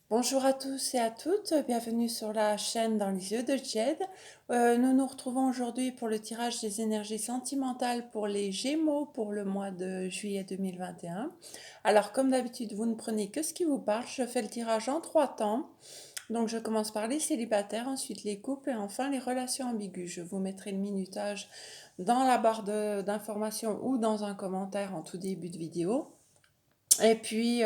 Bonjour à tous et à toutes, bienvenue sur la chaîne Dans les yeux de Jed. Nous nous retrouvons aujourd'hui pour le tirage des énergies sentimentales pour les Gémeaux pour le mois de juillet 2021. Alors comme d'habitude, vous ne prenez que ce qui vous parle, je fais le tirage en 3 temps. Donc je commence par les célibataires, ensuite les couples et enfin les relations ambiguës. Je vous mettrai le minutage dans la barre d'informations ou dans un commentaire en tout début de vidéo. Et puis,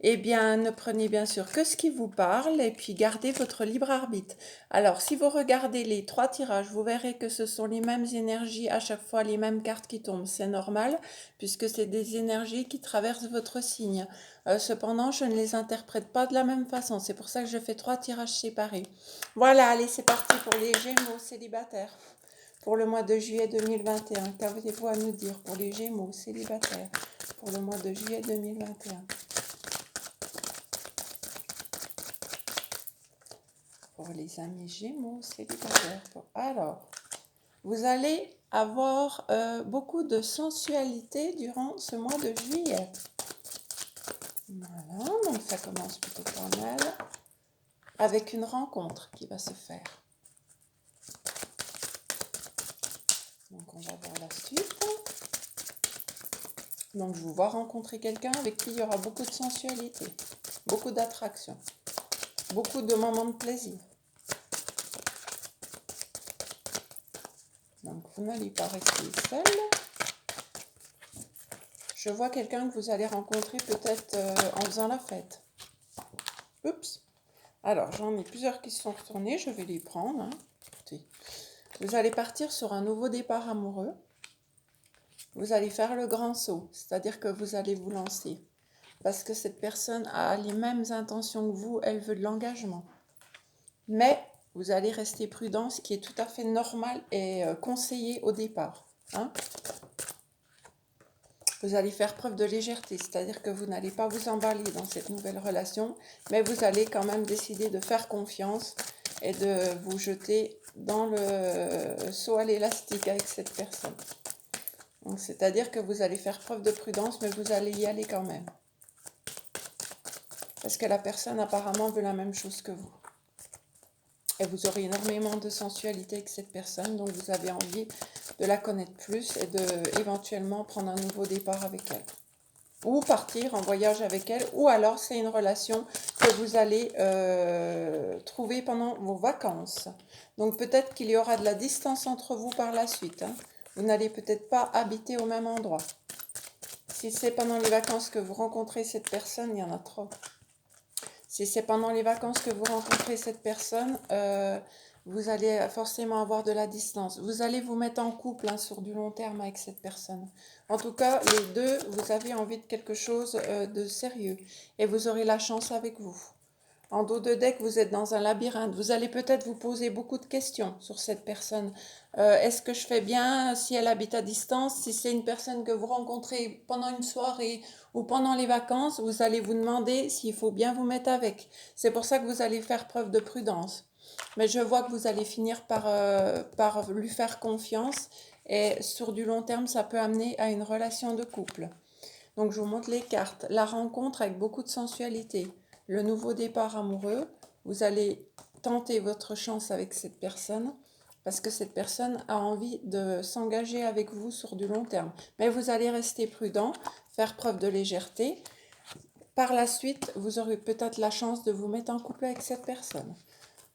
eh bien, ne prenez bien sûr que ce qui vous parle et puis gardez votre libre arbitre. Alors, si vous regardez les 3 tirages, vous verrez que ce sont les mêmes énergies, à chaque fois les mêmes cartes qui tombent. C'est normal puisque c'est des énergies qui traversent votre signe. Cependant, je ne les interprète pas de la même façon. C'est pour ça que je fais 3 tirages séparés. Voilà, allez, c'est parti pour les Gémeaux célibataires. Pour le mois de juillet 2021, qu'avez-vous à nous dire pour les Gémeaux célibataires pour le mois de juillet 2021? Pour les amis Gémeaux célibataires. Alors, vous allez avoir beaucoup de sensualité durant ce mois de juillet. Voilà, donc ça commence plutôt pas mal avec une rencontre qui va se faire. Donc on va voir la suite. Donc je vous vois rencontrer quelqu'un avec qui il y aura beaucoup de sensualité, beaucoup d'attraction, beaucoup de moments de plaisir. Donc vous n'allez pas rester seul. Je vois quelqu'un que vous allez rencontrer peut-être en faisant la fête. Oups. Alors j'en ai plusieurs qui se sont retournés, je vais les prendre. Hein. Vous allez partir sur un nouveau départ amoureux. Vous allez faire le grand saut, c'est-à-dire que vous allez vous lancer. Parce que cette personne a les mêmes intentions que vous, elle veut de l'engagement. Mais vous allez rester prudent, ce qui est tout à fait normal et conseillé au départ. Hein. Vous allez faire preuve de légèreté, c'est-à-dire que vous n'allez pas vous emballer dans cette nouvelle relation, mais vous allez quand même décider de faire confiance et de vous jeter dans le saut à l'élastique avec cette personne. Donc, c'est-à-dire que vous allez faire preuve de prudence, mais vous allez y aller quand même. Parce que la personne apparemment veut la même chose que vous. Et vous aurez énormément de sensualité avec cette personne, donc vous avez envie de la connaître plus et de éventuellement prendre un nouveau départ avec elle. Ou partir en voyage avec elle, ou alors c'est une relation que vous allez trouver pendant vos vacances. Donc peut-être qu'il y aura de la distance entre vous par la suite. Hein. Vous n'allez peut-être pas habiter au même endroit. Si c'est pendant les vacances que vous rencontrez cette personne, il y en a trop. Si c'est pendant les vacances que vous rencontrez cette personne, vous allez forcément avoir de la distance. Vous allez vous mettre en couple hein, sur du long terme avec cette personne. En tout cas, les deux, vous avez envie de quelque chose de sérieux. Et vous aurez la chance avec vous. En dos de deck, vous êtes dans un labyrinthe. Vous allez peut-être vous poser beaucoup de questions sur cette personne. Est-ce que je fais bien si elle habite à distance? Si c'est une personne que vous rencontrez pendant une soirée ou pendant les vacances, vous allez vous demander s'il faut bien vous mettre avec. C'est pour ça que vous allez faire preuve de prudence. Mais je vois que vous allez finir par lui faire confiance et sur du long terme, ça peut amener à une relation de couple. Donc je vous montre les cartes. La rencontre avec beaucoup de sensualité. Le nouveau départ amoureux. Vous allez tenter votre chance avec cette personne parce que cette personne a envie de s'engager avec vous sur du long terme. Mais vous allez rester prudent, faire preuve de légèreté. Par la suite, vous aurez peut-être la chance de vous mettre en couple avec cette personne.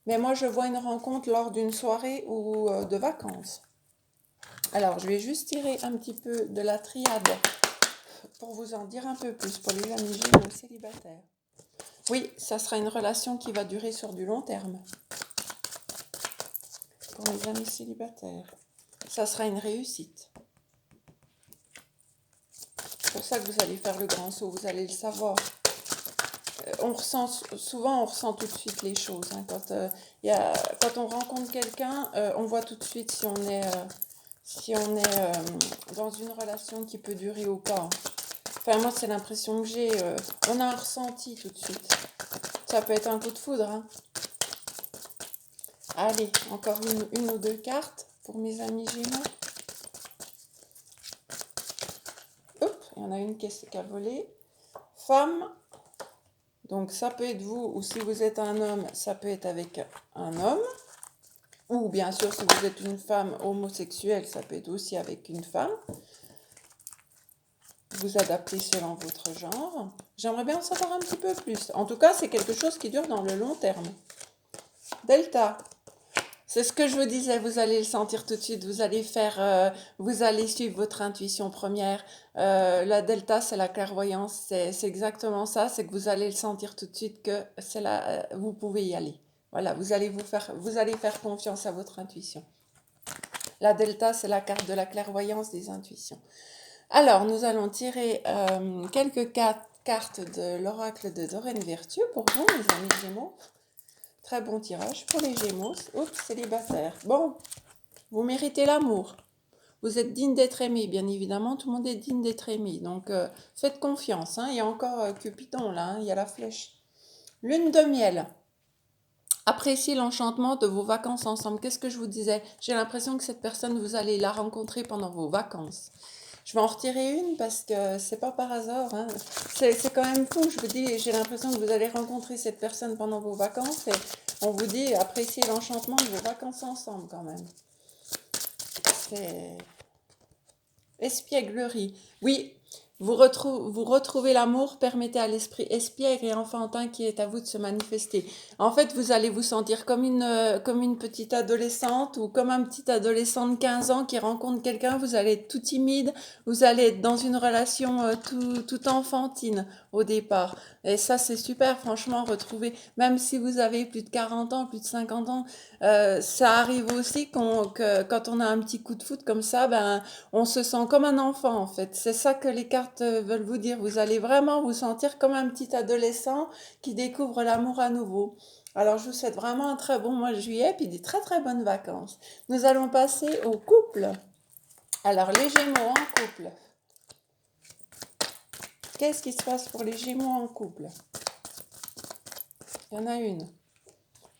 Mais moi, je vois une rencontre lors d'une soirée ou de vacances. Alors, je vais juste tirer un petit peu de la triade pour vous en dire un peu plus pour les amis Gémeaux célibataires. Oui, ça sera une relation qui va durer sur du long terme. Pour les amis célibataires, ça sera une réussite. C'est pour ça que vous allez faire le grand saut, vous allez le savoir. Souvent on ressent tout de suite les choses. Hein. Quand on rencontre quelqu'un, on voit tout de suite si on est dans une relation qui peut durer ou pas. Enfin, moi, c'est l'impression que j'ai. On a un ressenti tout de suite. Ça peut être un coup de foudre. Hein. Allez, encore une ou deux cartes pour mes amis Gémeaux. Hop, il y en a une qui a volé. Femme, Donc ça peut être vous, ou si vous êtes un homme, ça peut être avec un homme. Ou bien sûr, si vous êtes une femme homosexuelle, ça peut être aussi avec une femme. Vous adaptez selon votre genre. J'aimerais bien en savoir un petit peu plus. En tout cas, c'est quelque chose qui dure dans le long terme. Delta. C'est ce que je vous disais, vous allez le sentir tout de suite, vous allez suivre votre intuition première. La delta, c'est la clairvoyance, c'est exactement ça, c'est que vous allez le sentir tout de suite que c'est là, vous pouvez y aller. Voilà, vous allez faire confiance à votre intuition. La delta, c'est la carte de la clairvoyance des intuitions. Alors, nous allons tirer quelques cartes de l'oracle de Doreen Virtue pour vous, mes amis Gémeaux. Très bon tirage pour les Gémeaux. Oups, célibataire. Bon, vous méritez l'amour. Vous êtes digne d'être aimé, bien évidemment. Tout le monde est digne d'être aimé. Donc, faites confiance. Hein. Il y a encore Cupidon, là. Hein. Il y a la flèche. Lune de miel. Appréciez l'enchantement de vos vacances ensemble. Qu'est-ce que je vous disais? J'ai l'impression que cette personne, vous allez la rencontrer pendant vos vacances. Je vais en retirer une parce que c'est pas par hasard. Hein. C'est quand même fou. Je vous dis, j'ai l'impression que vous allez rencontrer cette personne pendant vos vacances et on vous dit appréciez l'enchantement de vos vacances ensemble quand même. C'est espièglerie. Oui, vous retrouvez l'amour, permettez à l'esprit espiègle et enfantin qui est à vous de se manifester. En fait, vous allez vous sentir comme une petite adolescente ou comme un petit adolescent de 15 ans qui rencontre quelqu'un. Vous allez être tout timide, vous allez être dans une relation tout enfantine au départ. Et ça, c'est super, franchement, retrouver, même si vous avez plus de 40 ans, plus de 50 ans, ça arrive aussi que quand on a un petit coup de foot comme ça, ben, on se sent comme un enfant en fait. C'est ça que les cartes veulent vous dire. Vous allez vraiment vous sentir comme un petit adolescent qui découvre l'amour à nouveau. Alors je vous souhaite vraiment un très bon mois de juillet puis des très très bonnes vacances. Nous allons passer au couple. Alors les Gémeaux en couple. Qu'est-ce qui se passe pour les Gémeaux en couple? Il y en a une.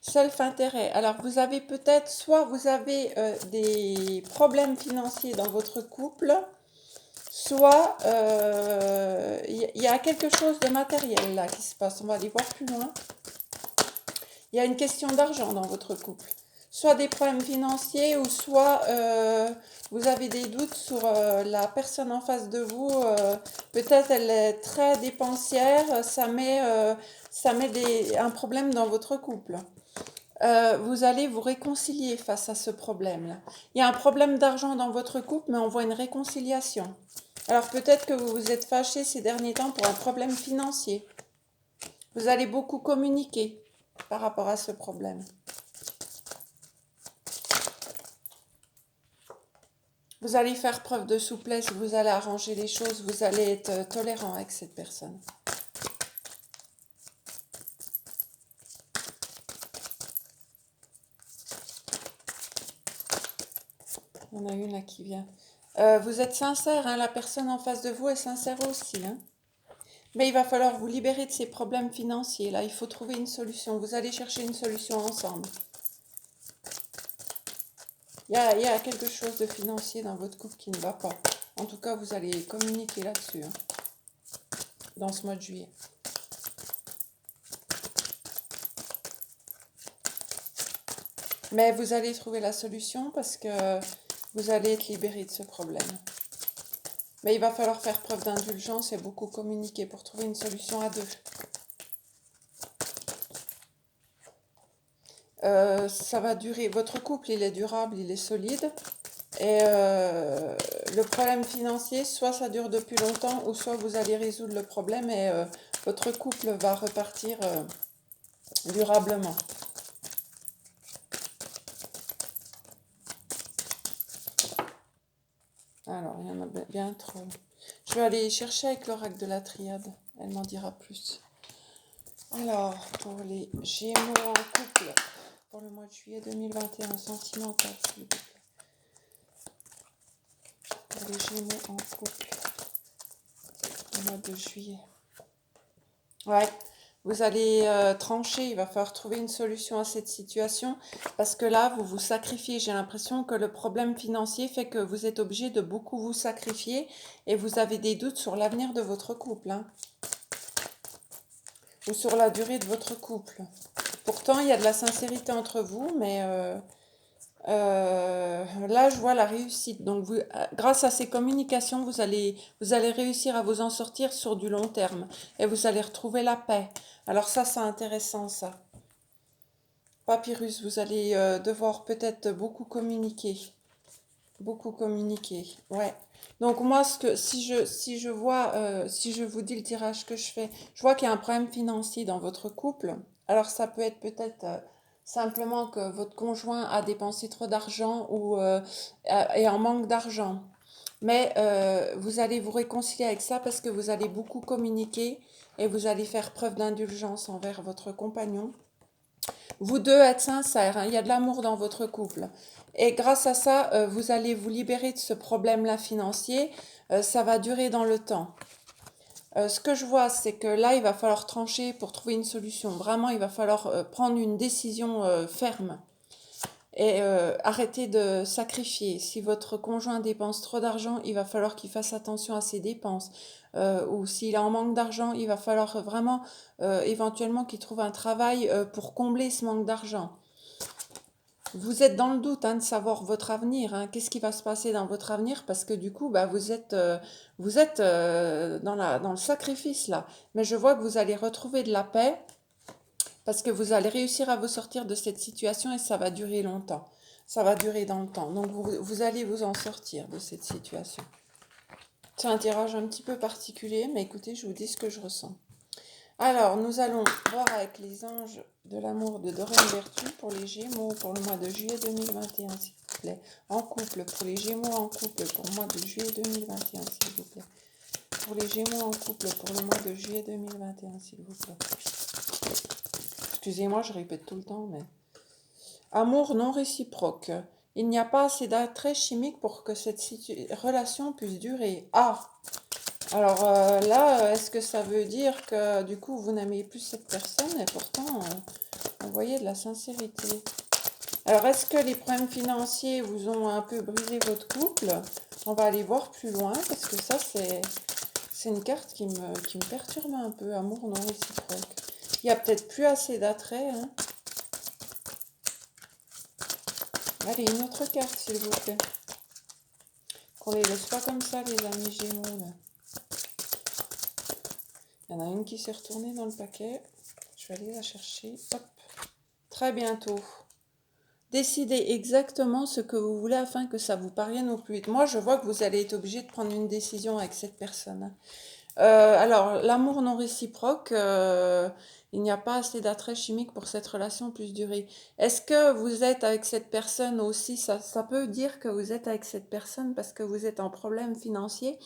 Self-intérêt. Alors vous avez peut-être, soit vous avez des problèmes financiers dans votre couple, soit il y a quelque chose de matériel là qui se passe. On va aller voir plus loin. Il y a une question d'argent dans votre couple. Soit des problèmes financiers ou soit vous avez des doutes sur la personne en face de vous. Peut-être elle est très dépensière. Ça met un problème dans votre couple. Vous allez vous réconcilier face à ce problème-là. Il y a un problème d'argent dans votre couple, mais on voit une réconciliation. Alors peut-être que vous vous êtes fâché ces derniers temps pour un problème financier. Vous allez beaucoup communiquer par rapport à ce problème. Vous allez faire preuve de souplesse, vous allez arranger les choses, vous allez être tolérant avec cette personne. Il y en a une là qui vient. Vous êtes sincère, hein, la personne en face de vous est sincère aussi. Hein. Mais il va falloir vous libérer de ces problèmes financiers. Là, il faut trouver une solution. Vous allez chercher une solution ensemble. Il y a quelque chose de financier dans votre couple qui ne va pas. En tout cas, vous allez communiquer là-dessus, hein, dans ce mois de juillet. Mais vous allez trouver la solution parce que vous allez être libéré de ce problème. Mais il va falloir faire preuve d'indulgence et beaucoup communiquer pour trouver une solution à deux. Ça va durer. Votre couple, il est durable, il est solide. Et le problème financier, soit ça dure depuis longtemps, ou soit vous allez résoudre le problème et votre couple va repartir durablement. Alors, il y en a bien trop. Je vais aller chercher avec l'oracle de la triade. Elle m'en dira plus. Alors, pour les Gémeaux en couple, pour le mois de juillet 2021, sentimental, s'il vous plaît. Pour les Gémeaux en couple, le mois de juillet. Ouais, vous allez trancher, il va falloir trouver une solution à cette situation parce que là, vous vous sacrifiez. J'ai l'impression que le problème financier fait que vous êtes obligé de beaucoup vous sacrifier et vous avez des doutes sur l'avenir de votre couple. Hein. ou sur la durée de votre couple. Pourtant, il y a de la sincérité entre vous, mais là, je vois la réussite. Donc, grâce à ces communications, vous allez réussir à vous en sortir sur du long terme. Et vous allez retrouver la paix. Alors ça, c'est intéressant, ça. Papyrus, vous allez devoir peut-être beaucoup communiquer. Beaucoup communiquer, ouais. Donc moi, si je vois, si je vous dis le tirage que je fais, je vois qu'il y a un problème financier dans votre couple. Alors ça peut être peut-être simplement que votre conjoint a dépensé trop d'argent ou est en manque d'argent. Mais vous allez vous réconcilier avec ça parce que vous allez beaucoup communiquer et vous allez faire preuve d'indulgence envers votre compagnon. Vous deux êtes sincères, hein, il y a de l'amour dans votre couple. Et grâce à ça, vous allez vous libérer de ce problème-là financier. Ça va durer dans le temps. Ce que je vois, c'est que là, il va falloir trancher pour trouver une solution. Vraiment, il va falloir prendre une décision ferme et arrêter de sacrifier. Si votre conjoint dépense trop d'argent, il va falloir qu'il fasse attention à ses dépenses. Ou s'il est en manque d'argent, il va falloir vraiment éventuellement qu'il trouve un travail pour combler ce manque d'argent. Vous êtes dans le doute, hein, de savoir votre avenir, hein. Qu'est-ce qui va se passer dans votre avenir? Parce que du coup, bah, vous êtes dans le sacrifice là. Mais je vois que vous allez retrouver de la paix parce que vous allez réussir à vous sortir de cette situation et ça va durer longtemps. Ça va durer dans le temps. Donc vous allez vous en sortir de cette situation. C'est un tirage un petit peu particulier, mais écoutez, je vous dis ce que je ressens. Alors, nous allons voir avec les anges de l'amour de Doreen Vertu pour les Gémeaux pour le mois de juillet 2021, s'il vous plaît. En couple, pour les Gémeaux en couple pour le mois de juillet 2021, s'il vous plaît. Pour les Gémeaux en couple pour le mois de juillet 2021, s'il vous plaît. Excusez-moi, je répète tout le temps, mais... Amour non réciproque. Il n'y a pas assez d'attrait chimique pour que cette relation puisse durer. Ah! Alors là, est-ce que ça veut dire que du coup vous n'aimez plus cette personne et pourtant vous voyez de la sincérité. Alors est-ce que les problèmes financiers vous ont un peu brisé votre couple? On va aller voir plus loin parce que ça c'est une carte qui me perturbe un peu. Amour non réciproque. Il n'y a peut-être plus assez d'attrait. Hein. Allez, une autre carte s'il vous plaît. Qu'on les laisse pas comme ça les amis Gémeaux là. Il y en a une qui s'est retournée dans le paquet. Je vais aller la chercher. Hop. Très bientôt. Décidez exactement ce que vous voulez afin que ça vous parvienne au plus vite. Moi, je vois que vous allez être obligé de prendre une décision avec cette personne. Alors, l'amour non réciproque, il n'y a pas assez d'attrait chimique pour cette relation plus durée. Est-ce que vous êtes avec cette personne aussi, ça peut dire que vous êtes avec cette personne parce que vous êtes en problème financier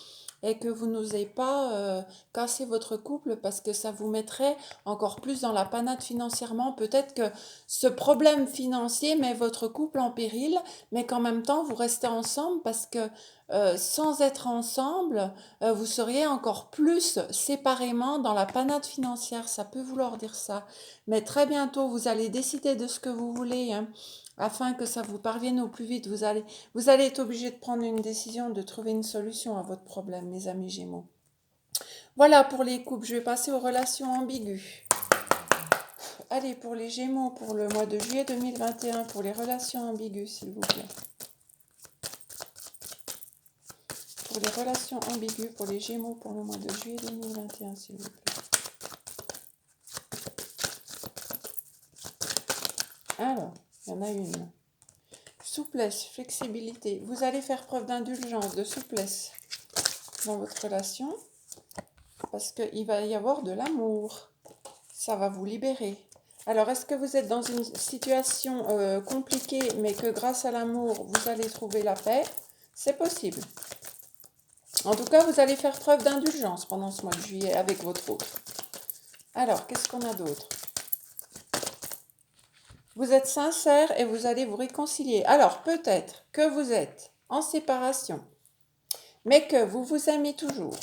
et que vous n'osez pas casser votre couple parce que ça vous mettrait encore plus dans la panade financièrement. Peut-être que ce problème financier met votre couple en péril, mais qu'en même temps, vous restez ensemble parce que sans être ensemble, vous seriez encore plus séparément dans la panade financière. Ça peut vouloir dire ça. Mais très bientôt, vous allez décider de ce que vous voulez, hein, afin que ça vous parvienne au plus vite. Vous allez être obligé de prendre une décision, de trouver une solution à votre problème, mes amis Gémeaux. Voilà pour les couples. Je vais passer aux relations ambiguës. Allez, pour les Gémeaux, pour le mois de juillet 2021, pour les relations ambiguës, s'il vous plaît. Pour les relations ambiguës, pour les Gémeaux, pour le mois de juillet 2021, s'il vous plaît. Alors, il y en a une. Souplesse, flexibilité. Vous allez faire preuve d'indulgence, de souplesse dans votre relation parce qu'il va y avoir de l'amour. Ça va vous libérer. Alors, est-ce que vous êtes dans une situation compliquée mais que grâce à l'amour, vous allez trouver la paix? C'est possible. En tout cas, vous allez faire preuve d'indulgence pendant ce mois de juillet avec votre autre. Alors, qu'est-ce qu'on a d'autre? Vous êtes sincère et vous allez vous réconcilier. Alors, peut-être que vous êtes en séparation, mais que vous vous aimez toujours.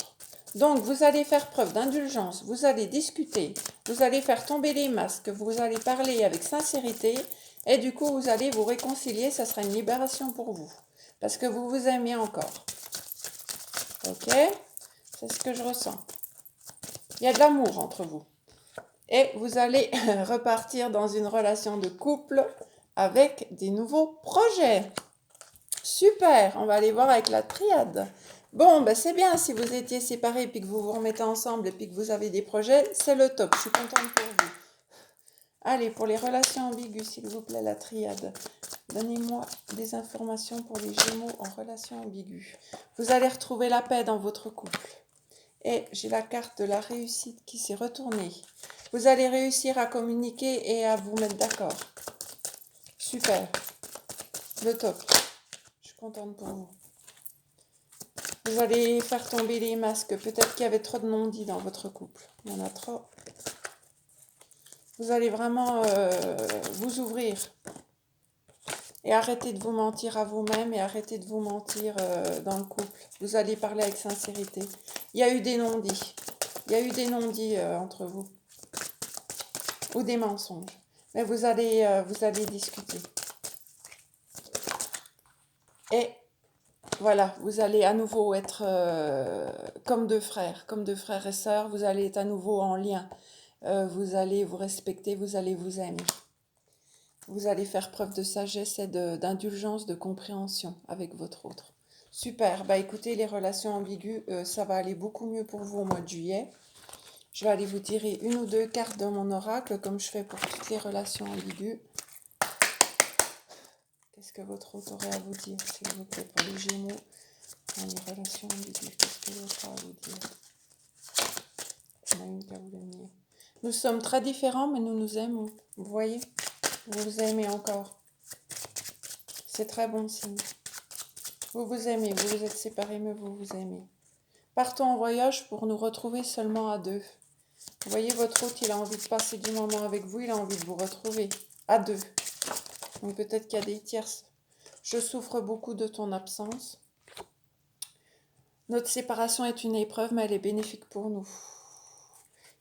Donc, vous allez faire preuve d'indulgence, vous allez discuter, vous allez faire tomber les masques, vous allez parler avec sincérité, et du coup, vous allez vous réconcilier, ça sera une libération pour vous, parce que vous vous aimez encore. Ok? C'est ce que je ressens. Il y a de l'amour entre vous. Et vous allez repartir dans une relation de couple avec des nouveaux projets. Super, on va aller voir avec la triade. Bon, ben c'est bien, si vous étiez séparés puis que vous vous remettez ensemble et puis que vous avez des projets, c'est le top, je suis contente pour vous. Allez, pour les relations ambiguës, s'il vous plaît, la triade. Donnez-moi des informations pour les Gémeaux en relation ambiguë. Vous allez retrouver la paix dans votre couple. Et j'ai la carte de la réussite qui s'est retournée. Vous allez réussir à communiquer et à vous mettre d'accord. Super. Le top. Je suis contente pour vous. Vous allez faire tomber les masques. Peut-être qu'il y avait trop de non-dits dans votre couple. Il y en a trop. Vous allez vraiment vous ouvrir. Et arrêtez de vous mentir à vous-même et arrêtez de vous mentir dans le couple. Vous allez parler avec sincérité. Il y a eu des non-dits. Il y a eu des non-dits entre vous. Ou des mensonges. Mais vous allez discuter. Et voilà, vous allez à nouveau être comme deux frères et sœurs. Vous allez être à nouveau en lien. Vous allez vous respecter, vous allez vous aimer. Vous allez faire preuve de sagesse et d'indulgence, de compréhension avec votre autre. Super, bah écoutez, les relations ambiguës, ça va aller beaucoup mieux pour vous au mois de juillet. Je vais aller vous tirer une ou deux cartes de mon oracle, comme je fais pour toutes les relations ambiguës. Qu'est-ce que votre autre aurait à vous dire, s'il vous plaît, pour les Gémeaux dans les relations ambiguës? Qu'est-ce que l'autre a à vous dire? On a une qui a voulu venir. Nous sommes très différents, mais nous nous aimons. Vous voyez? Vous vous aimez encore. C'est très bon signe. Vous vous aimez, vous vous êtes séparés, mais vous vous aimez. Partons en voyage pour nous retrouver seulement à deux. Vous voyez, votre hôte, il a envie de passer du moment avec vous, il a envie de vous retrouver à deux. Donc peut-être qu'il y a des tierces. Je souffre beaucoup de ton absence. Notre séparation est une épreuve, mais elle est bénéfique pour nous.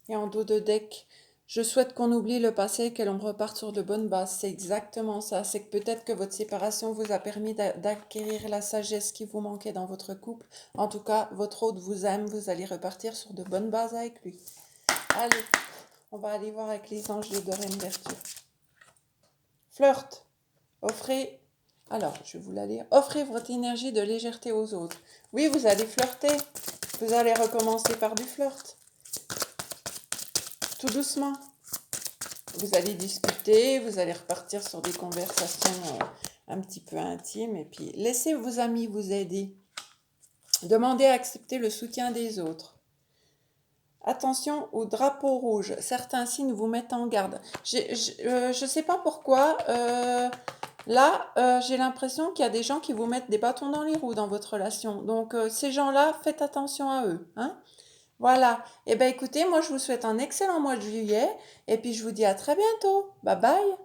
Et en dos de deck, je souhaite qu'on oublie le passé et que l'on reparte sur de bonnes bases. C'est exactement ça. C'est que peut-être que votre séparation vous a permis d'acquérir la sagesse qui vous manquait dans votre couple. En tout cas, votre hôte vous aime, vous allez repartir sur de bonnes bases avec lui. Allez, on va aller voir avec les anges de Doreen Virtue. Flirt. Offrez, alors je vais vous la lire. Offrez votre énergie de légèreté aux autres. Oui, vous allez flirter. Vous allez recommencer par du flirt. Tout doucement. Vous allez discuter, vous allez repartir sur des conversations un petit peu intimes. Et puis, laissez vos amis vous aider. Demandez à accepter le soutien des autres. Attention au drapeau rouge. Certains signes vous mettent en garde. Je ne sais pas pourquoi. Là, j'ai l'impression qu'il y a des gens qui vous mettent des bâtons dans les roues dans votre relation. Donc, ces gens-là, faites attention à eux. Hein? Voilà. Eh bien, écoutez, moi, je vous souhaite un excellent mois de juillet. Et puis, je vous dis à très bientôt. Bye bye.